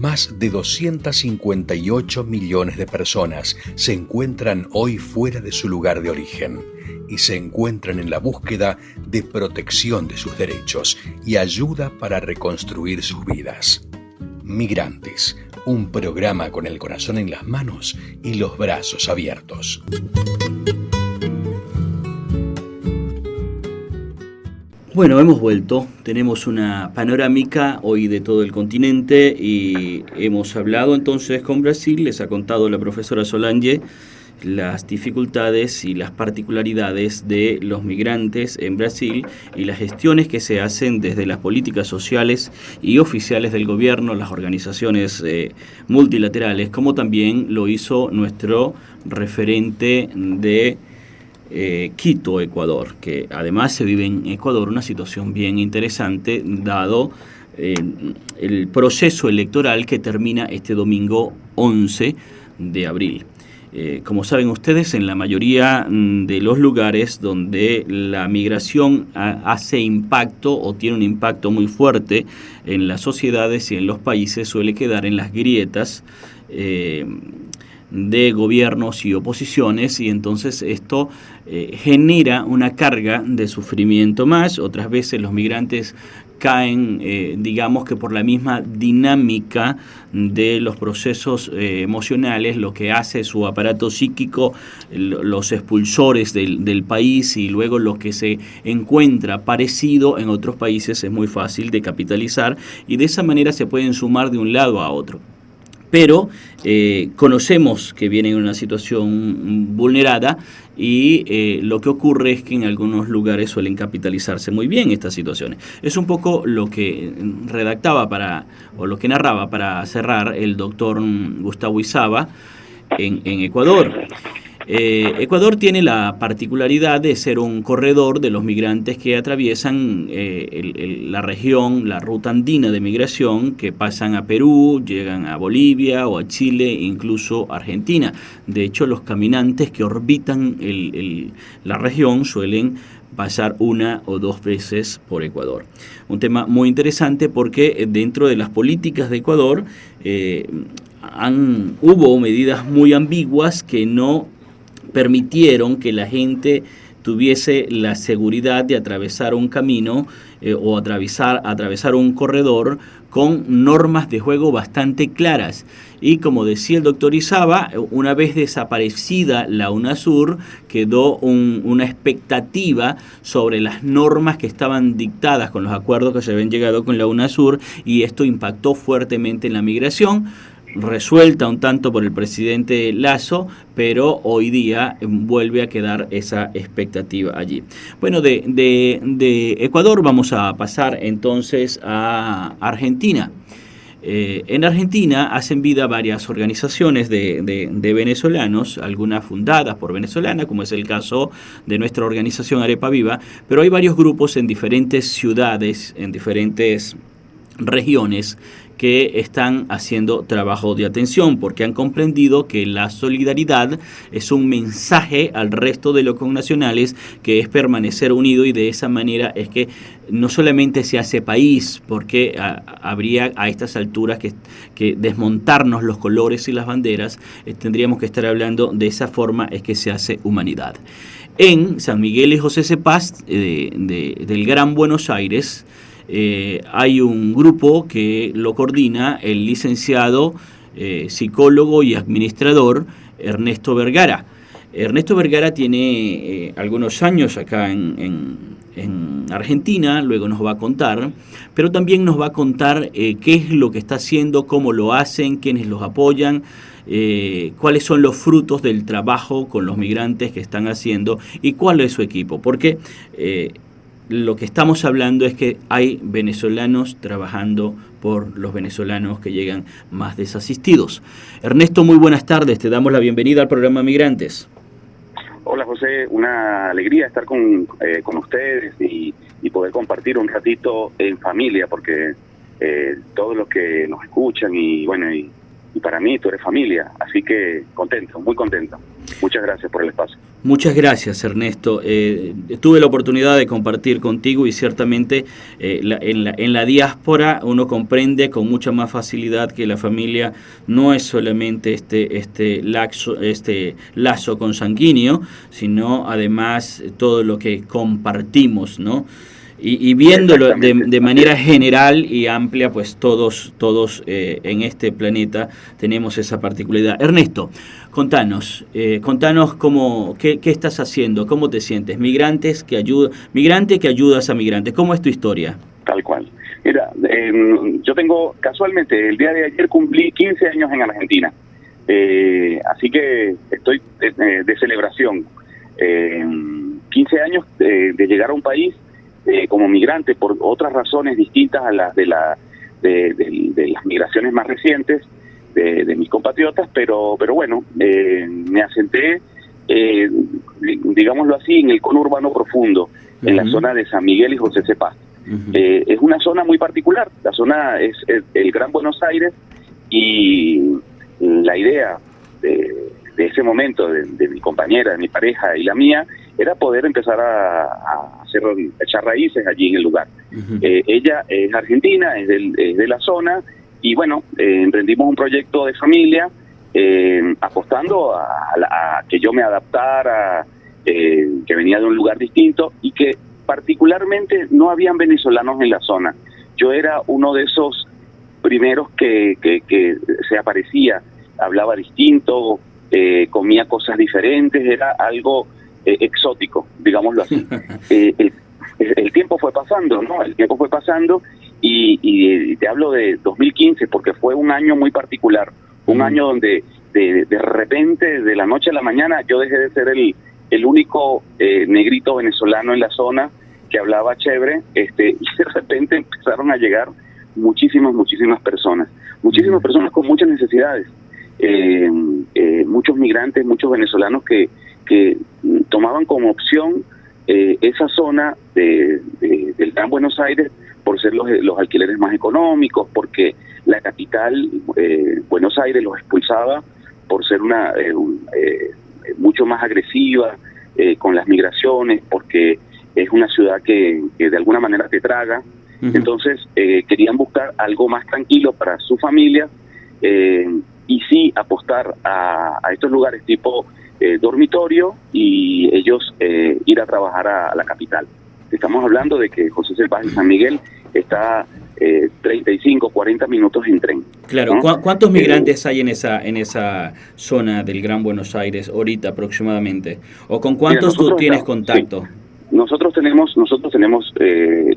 Más de 258 millones de personas se encuentran hoy fuera de su lugar de origen y se encuentran en la búsqueda de protección de sus derechos y ayuda para reconstruir sus vidas. Migrantes, un programa con el corazón en las manos y los brazos abiertos. Bueno, hemos vuelto, tenemos una panorámica hoy de todo el continente y hemos hablado entonces con Brasil. Les ha contado la profesora Solange las dificultades y las particularidades de los migrantes en Brasil y las gestiones que se hacen desde las políticas sociales y oficiales del gobierno, las organizaciones multilaterales, como también lo hizo nuestro referente de Quito, Ecuador, que además se vive en Ecuador una situación bien interesante dado el proceso electoral que termina este domingo 11 de abril. Como saben ustedes, en la mayoría de los lugares donde la migración hace impacto o tiene un impacto muy fuerte en las sociedades y en los países, suele quedar en las grietas de gobiernos y oposiciones, y entonces esto genera una carga de sufrimiento más. Otras veces los migrantes caen, digamos que por la misma dinámica de los procesos emocionales, lo que hace su aparato psíquico, los expulsores del país, y luego lo que se encuentra parecido en otros países es muy fácil de capitalizar, y de esa manera se pueden sumar de un lado a otro. Pero conocemos que vienen en una situación vulnerada y lo que ocurre es que en algunos lugares suelen capitalizarse muy bien estas situaciones. Es un poco lo que lo que narraba para cerrar el doctor Gustavo Izaba en Ecuador. Ecuador tiene la particularidad de ser un corredor de los migrantes que atraviesan la región, la ruta andina de migración, que pasan a Perú, llegan a Bolivia o a Chile, incluso a Argentina. De hecho, los caminantes que orbitan la región suelen pasar una o dos veces por Ecuador. Un tema muy interesante porque dentro de las políticas de Ecuador hubo medidas muy ambiguas que no permitieron que la gente tuviese la seguridad de atravesar un camino o atravesar un corredor con normas de juego bastante claras. Y como decía el doctor Izaba, una vez desaparecida la UNASUR, quedó una expectativa sobre las normas que estaban dictadas con los acuerdos que se habían llegado con la UNASUR, y esto impactó fuertemente en la migración, resuelta un tanto por el presidente Lasso, pero hoy día vuelve a quedar esa expectativa allí. Bueno, de Ecuador vamos a pasar entonces a Argentina. En Argentina hacen vida varias organizaciones de venezolanos, algunas fundadas por venezolanas, como es el caso de nuestra organización Arepa Viva, pero hay varios grupos en diferentes ciudades, en diferentes regiones, que están haciendo trabajo de atención porque han comprendido que la solidaridad es un mensaje al resto de los connacionales, que es permanecer unido, y de esa manera es que no solamente se hace país, porque habría a estas alturas que desmontarnos los colores y las banderas, tendríamos que estar hablando de esa forma es que se hace humanidad. En San Miguel y José Cepaz del Gran Buenos Aires, hay un grupo que lo coordina el licenciado, psicólogo y administrador Ernesto Vergara. Ernesto Vergara tiene algunos años acá en Argentina, luego nos va a contar, pero también nos va a contar qué es lo que está haciendo, cómo lo hacen, quiénes los apoyan, cuáles son los frutos del trabajo con los migrantes que están haciendo y cuál es su equipo, porque lo que estamos hablando es que hay venezolanos trabajando por los venezolanos que llegan más desasistidos. Ernesto, muy buenas tardes, te damos la bienvenida al programa Migrantes. Hola José, una alegría estar con ustedes y poder compartir un ratito en familia, porque todos los que nos escuchan y bueno, y para mí tú eres familia, así que contento, muy contento. Muchas gracias por el espacio. Muchas gracias, Ernesto. Tuve la oportunidad de compartir contigo y ciertamente en la diáspora uno comprende con mucha más facilidad que la familia no es solamente este lazo consanguíneo, sino además todo lo que compartimos, ¿no? Y viéndolo de manera general y amplia, pues todos en este planeta tenemos esa particularidad. Ernesto, contanos qué estás haciendo, cómo te sientes, migrante que ayudas a migrantes, ¿cómo es tu historia? Tal cual. Mira, yo tengo, casualmente, el día de ayer cumplí 15 años en Argentina, así que estoy de celebración. 15 años de llegar a un país como migrante por otras razones distintas a las de las migraciones más recientes de mis compatriotas, pero bueno, me asenté, digámoslo así, en el conurbano profundo, en la zona de San Miguel y José Cepaz. Es una zona muy particular, la zona es el Gran Buenos Aires, y la idea de ese momento de mi compañera, de mi pareja y la mía, era poder empezar a echar raíces allí en el lugar. Ella es argentina, es de la zona, y bueno, emprendimos un proyecto de familia, apostando a que yo me adaptara, que venía de un lugar distinto, y que particularmente no habían venezolanos en la zona. Yo era uno de esos primeros que se aparecía, hablaba distinto, comía cosas diferentes, era algo exótico, digámoslo así. El tiempo fue pasando, ¿no? El tiempo fue pasando, y te hablo de 2015 porque fue un año muy particular, un año donde de repente, de la noche a la mañana, yo dejé de ser el único negrito venezolano en la zona que hablaba chévere, y de repente empezaron a llegar muchísimas personas con muchas necesidades, muchos migrantes, muchos venezolanos que tomaban como opción esa zona del Gran Buenos Aires por ser los alquileres más económicos, porque la capital, Buenos Aires, los expulsaba por ser mucho más agresiva con las migraciones, porque es una ciudad que de alguna manera te traga. Entonces querían buscar algo más tranquilo para su familia, y sí apostar a estos lugares tipo dormitorio, y ellos ir a trabajar a la capital. Estamos hablando de que José Cepaz y San Miguel está 35, 40 minutos en tren. Claro, ¿no? ¿Cuántos migrantes hay en esa zona del Gran Buenos Aires ahorita aproximadamente? ¿O con cuántos tú tienes contacto? Sí. Nosotros tenemos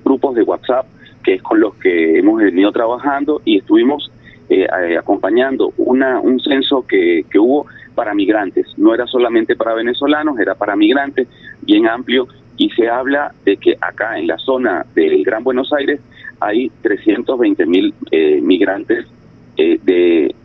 grupos de WhatsApp, que es con los que hemos venido trabajando, y estuvimos acompañando un censo que hubo para migrantes. No era solamente para venezolanos, era para migrantes, bien amplio, y se habla de que acá en la zona del Gran Buenos Aires hay 320,000 migrantes de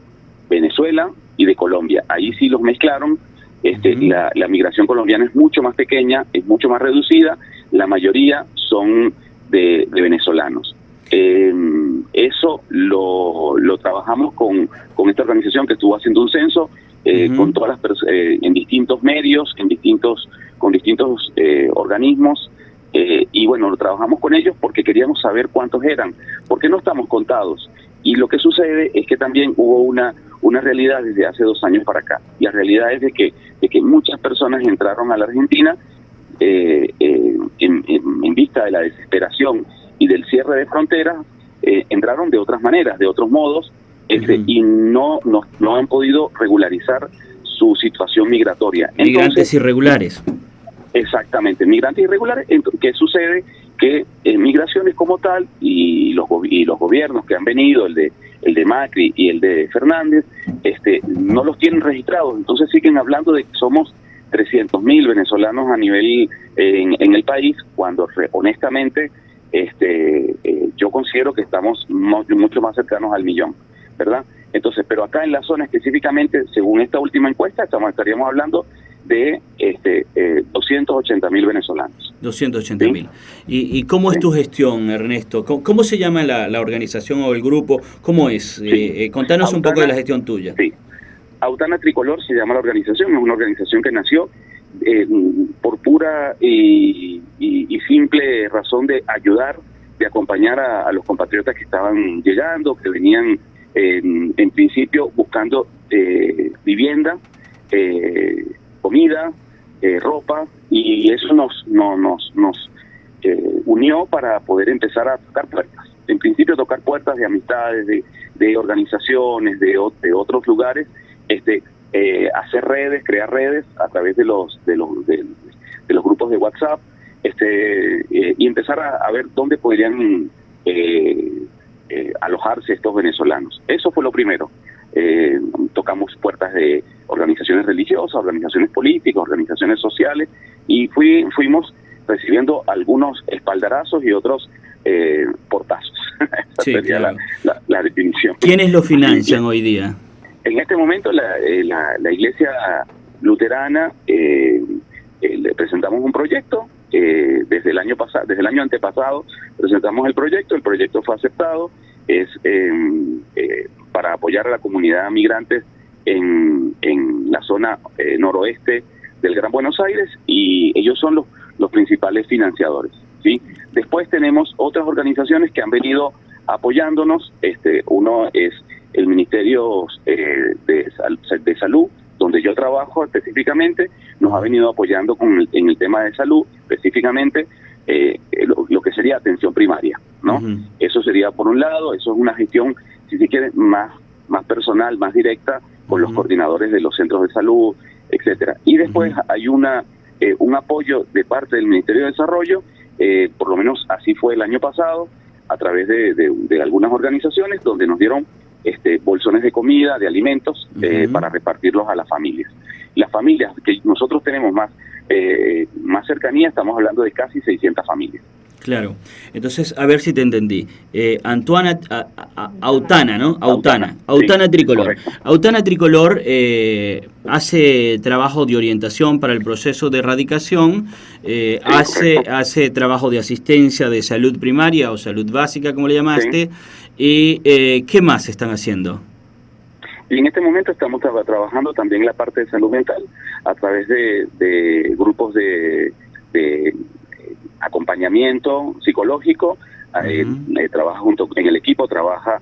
Venezuela y de Colombia. Ahí sí los mezclaron. La migración colombiana es mucho más pequeña, es mucho más reducida, la mayoría son de venezolanos. Eso lo trabajamos con esta organización que estuvo haciendo un censo, con todas las en distintos medios, con distintos organismos, y bueno, lo trabajamos con ellos porque queríamos saber cuántos eran, porque no estamos contados. Y lo que sucede es que también hubo una realidad desde hace 2 años para acá, y la realidad es de que muchas personas entraron a la Argentina en vista de la desesperación y del cierre de fronteras, entraron de otras maneras, de otros modos, y no han podido regularizar su situación migratoria. Migrantes irregulares. Exactamente, migrantes irregulares. ¿Qué sucede? Que migraciones como tal y los gobiernos que han venido, el de Macri y el de Fernández, no los tienen registrados. Entonces siguen hablando de que somos 300,000 venezolanos a nivel en el país, cuando honestamente yo considero que estamos mucho más cercanos al millón, ¿verdad? Entonces, pero acá en la zona específicamente, según esta última encuesta, estaríamos hablando de 280,000 venezolanos. 280,000. ¿Sí? ¿Y cómo es tu gestión, Ernesto? ¿Cómo se llama la organización o el grupo? ¿Cómo es? Sí. Contanos un poco de la gestión tuya. Sí. Autana Tricolor se llama la organización, es una organización que nació por pura y simple razón de ayudar, de acompañar a los compatriotas que estaban llegando, que venían en principio buscando vivienda, comida, ropa, y eso nos unió para poder empezar a tocar puertas. En principio tocar puertas de amistades, de organizaciones, de otros lugares, hacer redes, crear redes a través de los grupos de WhatsApp, y empezar a ver dónde podrían alojarse estos venezolanos. Eso fue lo primero. Tocamos puertas de organizaciones religiosas, organizaciones políticas, organizaciones sociales, y fuimos recibiendo algunos espaldarazos y otros portazos. Esa sí, sería claro. la definición. ¿Quiénes lo financian hoy día? En este momento la Iglesia Luterana le presentamos un proyecto desde el año antepasado presentamos el proyecto fue aceptado, es para apoyar a la comunidad migrantes en la zona noroeste del Gran Buenos Aires, y ellos son los principales financiadores, ¿sí? Después tenemos otras organizaciones que han venido apoyándonos. Uno es el Ministerio de Salud, donde yo trabajo específicamente, nos ha venido apoyando en el tema de salud, específicamente lo que sería atención primaria, ¿no? Uh-huh. Eso sería por un lado, eso es una gestión, si se quiere, más personal, más directa, con los coordinadores de los centros de salud, etcétera. Y después hay un apoyo de parte del Ministerio de Desarrollo, por lo menos así fue el año pasado, a través de algunas organizaciones, donde nos dieron bolsones de comida, de alimentos, para repartirlos a las familias. Las familias que nosotros tenemos más cercanía, estamos hablando de casi 600 familias. Claro. Entonces, a ver si te entendí. Autana, ¿no? Autana Sí, Tricolor. correcto. Autana Tricolor hace trabajo de orientación para el proceso de erradicación, hace trabajo de asistencia de salud primaria o salud básica, como le llamaste, y ¿qué más están haciendo? Y en este momento estamos trabajando también en la parte de salud mental, a través de grupos de acompañamiento psicológico. Trabaja junto en el equipo, trabaja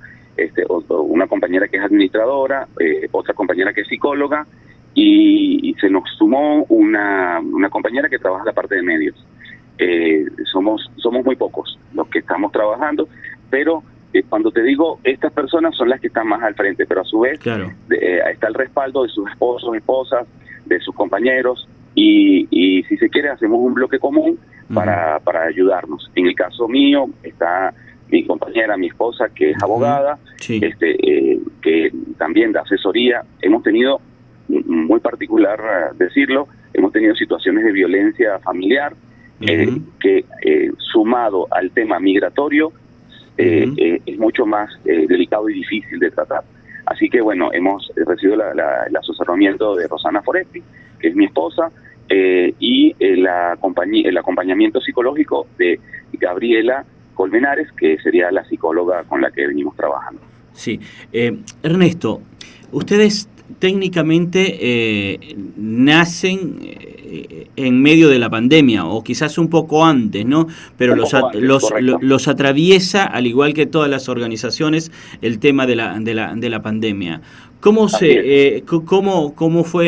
una compañera que es administradora, otra compañera que es psicóloga, y se nos sumó una compañera que trabaja la parte de medios. Somos muy pocos los que estamos trabajando, pero cuando te digo, estas personas son las que están más al frente, pero a su vez Claro. Está el respaldo de sus esposos, esposas, de sus compañeros, y si se quiere hacemos un bloque común para ayudarnos. En el caso mío está mi compañera, mi esposa, que es abogada, Sí. que también da asesoría. Hemos tenido, muy particular decirlo, hemos tenido situaciones de violencia familiar, que sumado al tema migratorio es mucho más delicado y difícil de tratar. Así que bueno, hemos recibido el asesoramiento de Rosana Foresti, que es mi esposa, y el acompañamiento psicológico de Gabriela Colmenares, que sería la psicóloga con la que venimos trabajando. Sí. Ernesto, ustedes técnicamente nacen en medio de la pandemia, o quizás un poco antes, ¿no? Pero los atraviesa, al igual que todas las organizaciones, el tema de la pandemia. ¿Cómo fue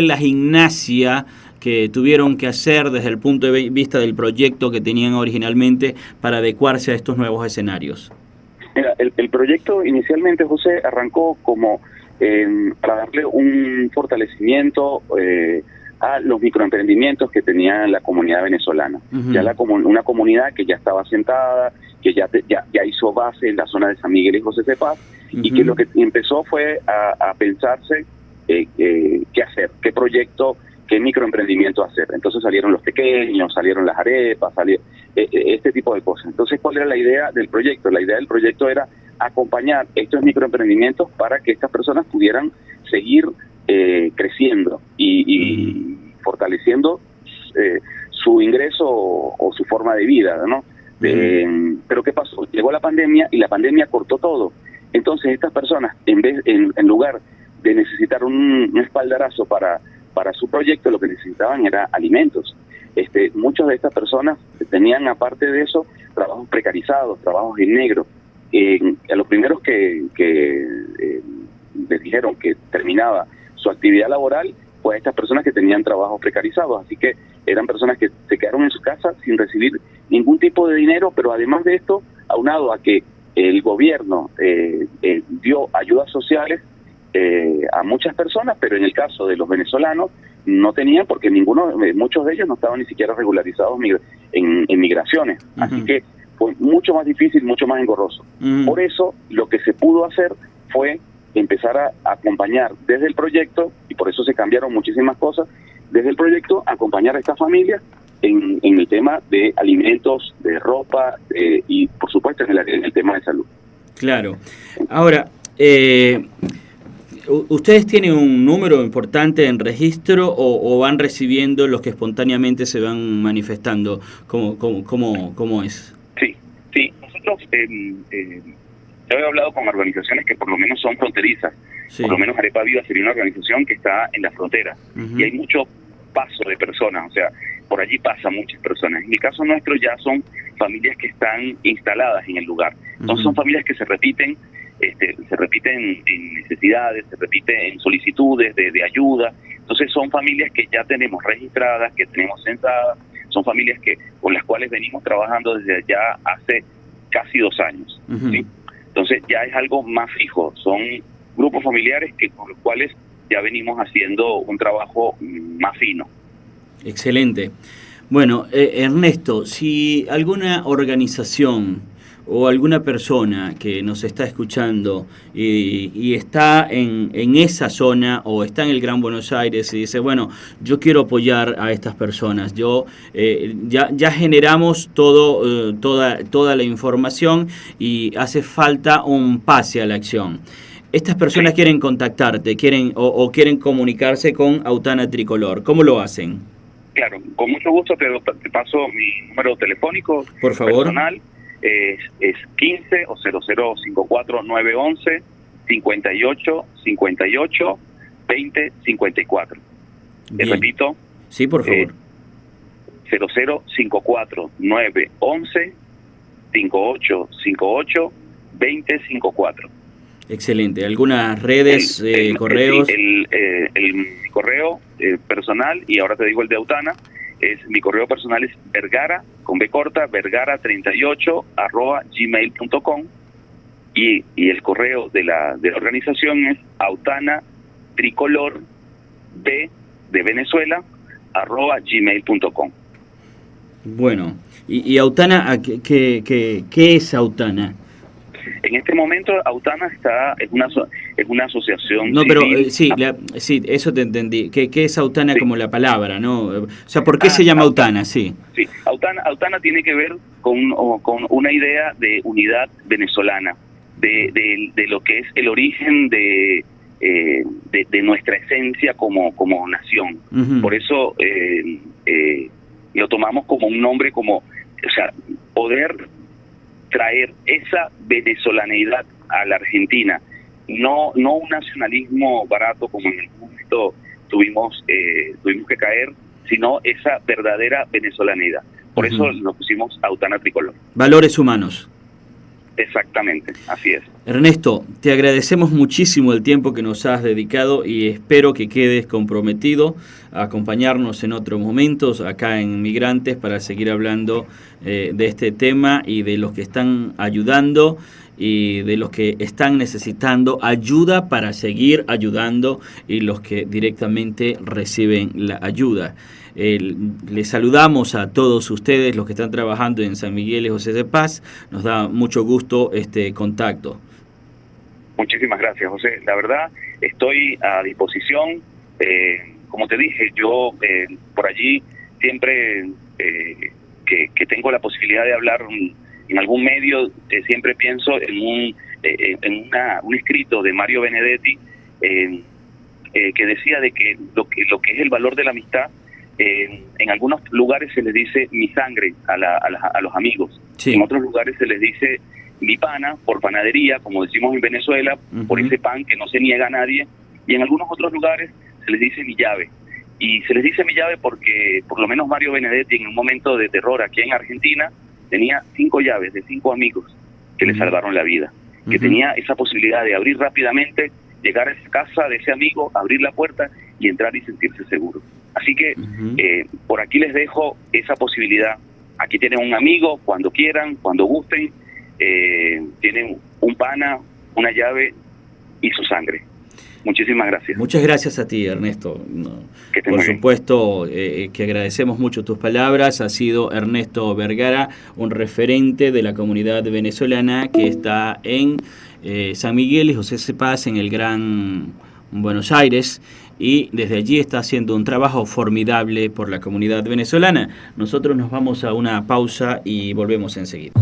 la gimnasia que tuvieron que hacer desde el punto de vista del proyecto que tenían originalmente para adecuarse a estos nuevos escenarios? Mira, el proyecto inicialmente, José, arrancó como para darle un fortalecimiento a los microemprendimientos que tenía la comunidad venezolana. Ya una comunidad que ya estaba asentada, que ya hizo base en la zona de San Miguel y José de Paz, y que lo que empezó fue a pensarse qué hacer, qué proyecto, qué microemprendimiento hacer. Entonces salieron los pequeños, salieron las arepas, este tipo de cosas. Entonces, ¿cuál era la idea del proyecto? La idea del proyecto era acompañar estos microemprendimientos para que estas personas pudieran seguir creciendo y fortaleciendo su ingreso o su forma de vida, ¿no? Pero ¿qué pasó? Llegó la pandemia y la pandemia cortó todo. Entonces estas personas, en lugar de necesitar un espaldarazo para su proyecto, lo que necesitaban era alimentos. Muchas de estas personas tenían, aparte de eso, trabajos precarizados, trabajos en negro. A los primeros que les dijeron que terminaba su actividad laboral, pues a estas personas que tenían trabajos precarizados, así que eran personas que se quedaron en su casa sin recibir ningún tipo de dinero, pero además de esto, aunado a que el gobierno dio ayudas sociales a muchas personas, pero en el caso de los venezolanos no tenían, porque muchos de ellos no estaban ni siquiera regularizados en migraciones, así que fue mucho más difícil, mucho más engorroso. Por eso lo que se pudo hacer fue empezar a acompañar desde el proyecto, y por eso se cambiaron muchísimas cosas, desde el proyecto acompañar a estas familias en el tema de alimentos, de ropa y por supuesto en el tema de salud. Claro. Ahora, ¿ustedes tienen un número importante en registro o van recibiendo los que espontáneamente se van manifestando? ¿Cómo es? Sí. Nosotros yo he hablado con organizaciones que por lo menos son fronterizas. Sí. Por lo menos Arepa Viva sería una organización que está en la frontera. Y hay mucho paso de personas, o sea, por allí pasan muchas personas. En el caso nuestro ya son familias que están instaladas en el lugar. Entonces son familias que se repiten en necesidades, se repiten en solicitudes de ayuda. Entonces son familias que ya tenemos registradas, que tenemos censadas, son familias con las cuales venimos trabajando desde ya hace casi 2 años. ¿Sí? Entonces ya es algo más fijo, son grupos familiares con los cuales ya venimos haciendo un trabajo más fino. Excelente. Bueno, Ernesto, si alguna organización o alguna persona que nos está escuchando y está en esa zona o está en el Gran Buenos Aires y dice, bueno, yo quiero apoyar a estas personas, ya generamos toda la información y hace falta un pase a la acción. Estas personas quieren contactarte, quieren comunicarse con Autana Tricolor. ¿Cómo lo hacen? Claro, con mucho gusto te paso mi número telefónico. Por favor. Personal. Es 15 o 0054 911 58 58 20 54. Repito. Sí, por favor. 0054 911 58 58 20 54. Excelente. ¿Algunas redes, correos? El correo personal, y ahora te digo el de Autana, mi correo personal es vergara, con B corta, vergara38 @gmail.com, y el correo de la organización es Autana Tricolor B de Venezuela @gmail.com. Bueno, y Autana, ¿qué es Autana? En este momento Autana es una asociación. No, pero sí, eso te entendí. ¿Qué es Autana como la palabra, no? O sea, ¿por qué se llama Autana? Sí. Sí, Autana tiene que ver con una idea de unidad venezolana, de lo que es el origen de nuestra esencia como nación. Por eso lo tomamos como un nombre, o sea, poder traer esa venezolaneidad a la Argentina, no un nacionalismo barato como en el momento tuvimos que caer, sino esa verdadera venezolaneidad. Por eso nos pusimos Autana Tricolor. Valores humanos. Exactamente, así es. Ernesto, te agradecemos muchísimo el tiempo que nos has dedicado y espero que quedes comprometido a acompañarnos en otros momentos acá en Migrantes para seguir hablando de este tema y de los que están ayudando y de los que están necesitando ayuda para seguir ayudando y los que directamente reciben la ayuda. Les saludamos a todos ustedes, los que están trabajando en San Miguel y José de Paz. Nos da mucho gusto este contacto. Muchísimas gracias, José. La verdad, estoy a disposición. Como te dije, yo por allí siempre que tengo la posibilidad de hablar en algún medio, siempre pienso en un escrito de Mario Benedetti que decía de que lo que es el valor de la amistad, en algunos lugares se les dice mi sangre a los amigos. Sí. En otros lugares se les dice mi pana, por panadería, como decimos en Venezuela, por ese pan que no se niega a nadie, y en algunos otros lugares se les dice mi llave. Y se les dice mi llave porque por lo menos Mario Benedetti, en un momento de terror aquí en Argentina, tenía 5 llaves de 5 amigos que le salvaron la vida, que tenía esa posibilidad de abrir rápidamente, llegar a esa casa de ese amigo, abrir la puerta y entrar y sentirse seguro. Así que por aquí les dejo esa posibilidad. Aquí tienen un amigo, cuando quieran, cuando gusten, tienen un pana, una llave y su sangre. Muchísimas gracias. Muchas gracias a ti, Ernesto. Por supuesto que agradecemos mucho tus palabras. Ha sido Ernesto Vergara, un referente de la comunidad venezolana que está en San Miguel y José Cepaz, en el Gran Buenos Aires, y desde allí está haciendo un trabajo formidable por la comunidad venezolana. Nosotros nos vamos a una pausa y volvemos enseguida.